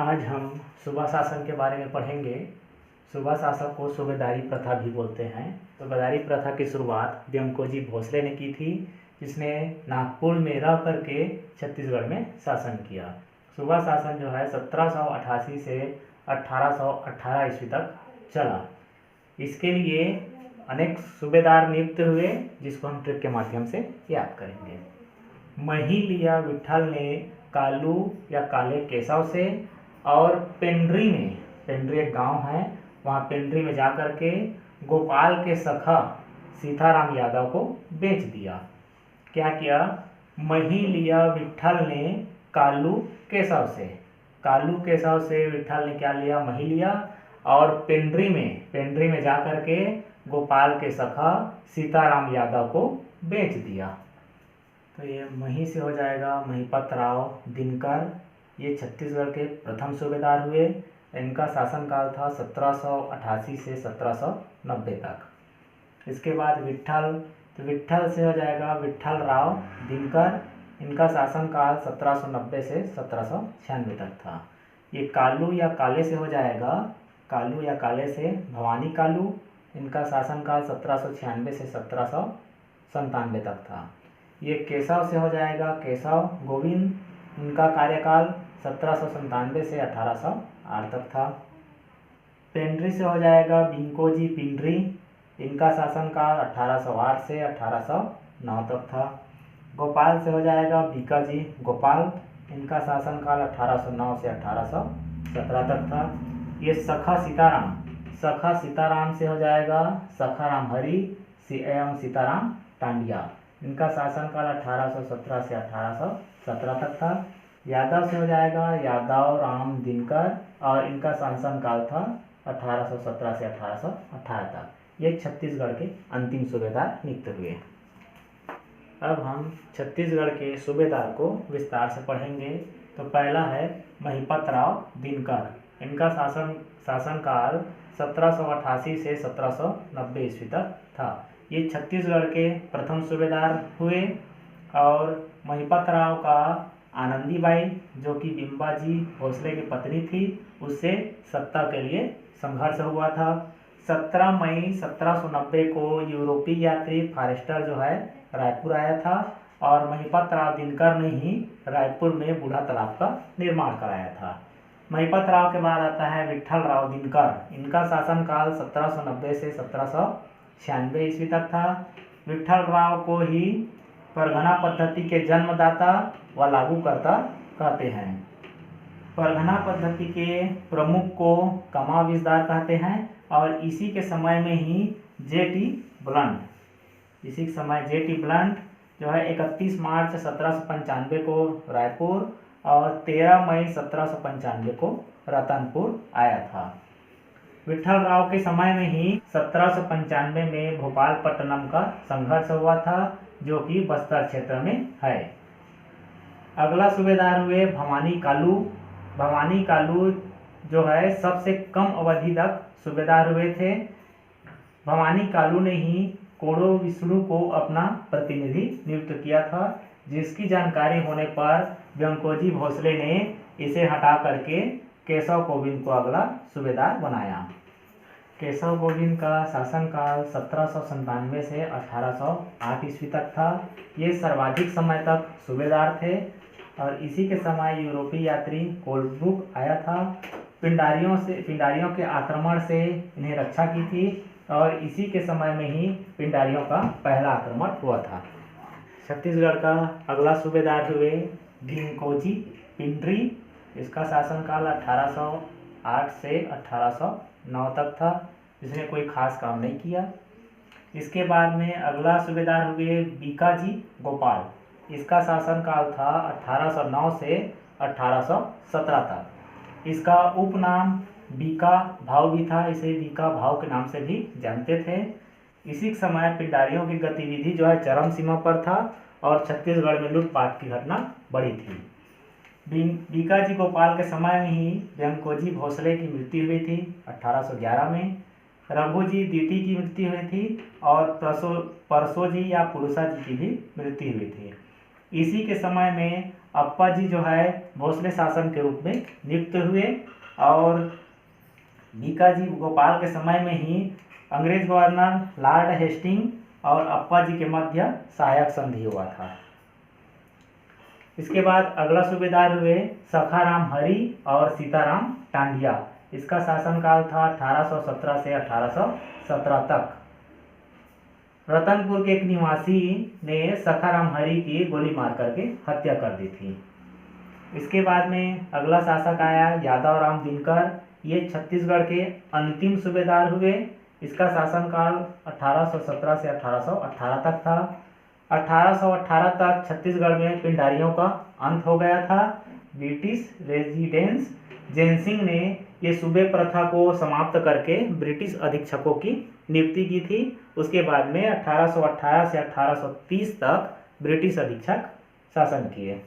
आज हम सूबा शासन के बारे में पढ़ेंगे। सूबा शासन को सूबेदारी प्रथा भी बोलते हैं। सूबेदारी प्रथा की शुरुआत व्यंकोजी भोसले ने की थी, जिसने नागपुर में रह करके छत्तीसगढ़ में शासन किया। सूबा शासन जो है 1788 से 1818 ईस्वी तक चला। इसके लिए अनेक सूबेदार नियुक्त हुए, जिसको हम ट्रिक के माध्यम से याद करेंगे। मही लिया विट्ठल ने कालू या काले केशव से, और पेंड्री एक गांव है, वहाँ पेंड्री में जाकर के गोपाल के सखा सीताराम यादव को बेच दिया। क्या किया? मही लिया विट्ठल ने कालू केशव से विट्ठल ने क्या लिया? मही लिया, और पेंड्री में जाकर के गोपाल के सखा सीताराम यादव को बेच दिया। तो ये मही से हो जाएगा महिपत राव दिनकर। ये छत्तीसगढ़ के प्रथम सूबेदार हुए। इनका शासनकाल था 1788 से 1790 तक। इसके बाद विट्ठल, तो विट्ठल से हो जाएगा विट्ठल राव दिनकर। इनका शासनकाल 1790 से 1796 तक था। ये कालू या काले से हो जाएगा, कालू या काले से भवानी कालू। इनका शासनकाल 1796 से 1797 तक था। ये केशव से हो जाएगा केशव गोविंद। इनका कार्यकाल 1797 से 1808 तक था। पेंड्री से हो जाएगा बिंकोजी पिंडरी। इनका शासनकाल 1808 से 1809 तक था। गोपाल से हो जाएगा बीकाजी गोपाल। इनका शासनकाल 1809 से 1817 तक था। ये सखा सीताराम से हो जाएगा सखाराम हरि एवं सीताराम टांडिया। इनका शासनकाल 1817 से 1817 तक था। यादव से हो जाएगा यादव राम दिनकर, और इनका शासनकाल था 1817 से 1818 तक। ये छत्तीसगढ़ के अंतिम सूबेदार नियुक्त हुए। अब हम छत्तीसगढ़ के सूबेदार को विस्तार से पढ़ेंगे। तो पहला है महिपत राव दिनकर। इनका शासनकाल 1788 से 1790 ईस्वी तक था। ये छत्तीसगढ़ के प्रथम सूबेदार हुए। और महिपत राव का आनंदीबाई, जो कि बिंबाजी भोसले की पत्नी थी, उससे सत्ता के लिए संघर्ष हुआ था। 17 मई 1790 को यूरोपीय यात्री फॉरेस्टर जो है रायपुर आया था, और महिपत राव दिनकर ने ही रायपुर में बूढ़ा तालाब का निर्माण कराया था। महिपत राव के बाद आता है विट्ठल राव दिनकर। इनका शासनकाल 1790 से 1796 ईस्वी तक था। विट्ठल राव को ही परगना पद्धति के जन्मदाता व लागूकर्ता कहते हैं। परगना पद्धति के प्रमुख को कमाविजदार कहते हैं। और इसी के समय में ही जेटी ब्लंट जो है 31 मार्च 1795 को रायपुर और 13 मई 1795 को रतनपुर आया था। विट्ठल राव के समय में ही 1795 में भोपालपट्टनम का संघर्ष हुआ था, जो कि बस्तर क्षेत्र में है। अगला सूबेदार हुए भवानी कालू जो है सबसे कम अवधि तक सूबेदार हुए थे। भवानी कालू ने ही कोड़ो विष्णु को अपना प्रतिनिधि नियुक्त किया था, जिसकी जानकारी होने पर व्यंकोजी भोसले ने इसे हटा करके केशव गोविंद को अगला सूबेदार बनाया। केशव गोविंद का शासनकाल 1797 से 1808 ईस्वी तक था। ये सर्वाधिक समय तक सूबेदार थे, और इसी के समय यूरोपीय यात्री कोलब्रुक आया था। पिंडारियों के आक्रमण से इन्हें रक्षा की थी, और इसी के समय में ही पिंडारियों का पहला आक्रमण हुआ था। छत्तीसगढ़ का अगला सूबेदार हुए भिंकोजी पिंडरी। इसका शासनकाल 1808 से 1809 तक था। इसने कोई खास काम नहीं किया। इसके बाद में अगला सूबेदार हुए बीकाजी गोपाल। इसका शासनकाल था 1809 से 1817 तक। इसका उपनाम बीका भाव भी था। इसे बीका भाव के नाम से भी जानते थे। इसी समय पिंडारियों की गतिविधि जो है चरम सीमा पर था, और छत्तीसगढ़ में लूटपाट की घटना बढ़ी थी। बीकाजी गोपाल के समय में ही व्यंकोजी भोसले की मृत्यु हुई थी 1811 में। रघुजी द्वितीय की मृत्यु हुई थी, और परसोजी या पुरुषा जी की भी मृत्यु हुई थी। इसी के समय में अप्पा जी जो है भोसले शासन के रूप में नियुक्त हुए और बीका जी गोपाल के समय में ही अंग्रेज गवर्नर लॉर्ड हेस्टिंग और अप्पा जी के मध्य सहायक संधि हुआ था। इसके बाद अगला सूबेदार हुए सखाराम हरी और सीताराम टांडिया। इसका शासनकाल था 1817 से 1817 तक। रतनपुर के एक निवासी ने सखाराम हरी की गोली मार करके हत्या कर दी थी। इसके बाद में अगला शासक आया यादव राम दिनकर। ये छत्तीसगढ़ के अंतिम सूबेदार हुए। इसका शासनकाल 1817 से 1818 तक था। 1818 तक छत्तीसगढ़ में पिंडारियों का अंत हो गया था। ब्रिटिश रेजिडेंस जेनसिंग ने ये सूबे प्रथा को समाप्त करके ब्रिटिश अधीक्षकों की नियुक्ति की थी। उसके बाद में 1818 से 1830 तक ब्रिटिश अधीक्षक शासन किए।